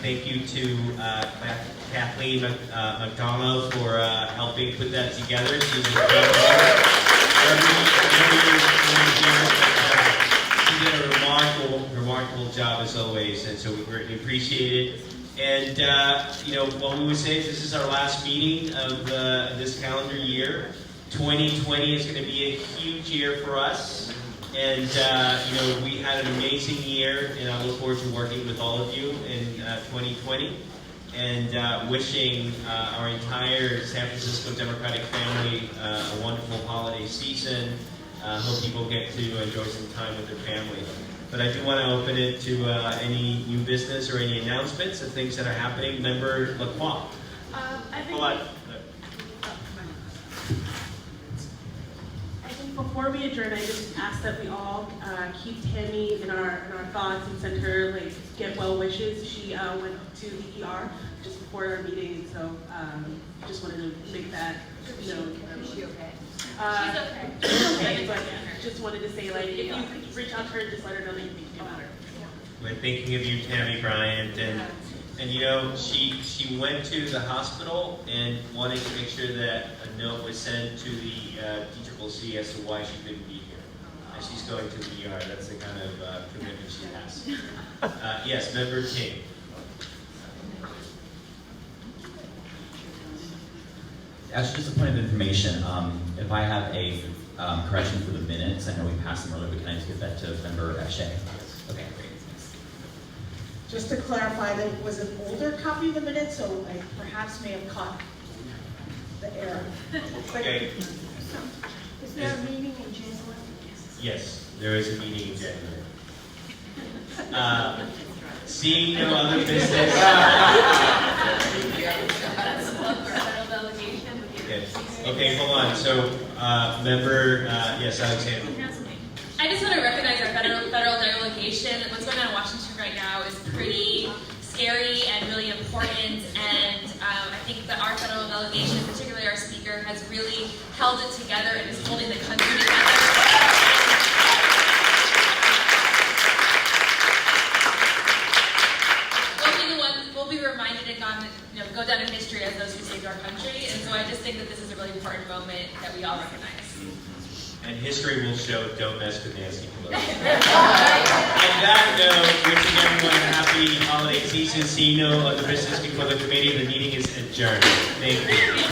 Thank you to Kathleen McDonald for helping put that together. She did a remarkable job as always, and so we greatly appreciate it. And what we would say is this is our last meeting of this calendar year. 2020 is going to be a huge year for us. And, we had an amazing year, and I look forward to working with all of you in 2020 and wishing our entire San Francisco Democratic family a wonderful holiday season. Hope people get to enjoy some time with their family. But I do want to open it to any new business or any announcements of things that are happening. Member Lacroix. Before we adjourn, I just ask that we all keep Tammy in our thoughts and send her get well wishes. She went to the ER just before our meeting, so just wanted to make that known. Is she okay? She's okay, but just wanted to say if you reach out to her, just let her know that you think about her. We're thinking of you, Tammy Bryant, and she went to the hospital and wanted to make sure that a note was sent to the DCCC as to why she couldn't be here. And she's going to the ER. That's the kind of commitment she has. Yes, Member Ting. Actually, just a point of information. If I have a correction for the minutes, I know we passed them earlier, but can I just get that to Member Shea? Okay, great. Just to clarify, that it was an older copy of the minutes, so I perhaps may have caught the error. Okay. Is there a meeting in January? Yes, there is a meeting in January. Seeing no other business. Okay, hold on. So, Member, yes, Alexander. I just want to recognize our federal delegation. What's going on in Washington right now is pretty scary and really important, and I think that our federal delegation, particularly our speaker, has really held it together and is holding the country together. We'll be reminded and go down in history as those who saved our country, and so I just think that this is a really important moment that we all recognize. And history will show, don't mess with Nancy Pelosi. On that note, wishing everyone a happy holiday season. See no other business before the committee. The meeting is adjourned. Thank you.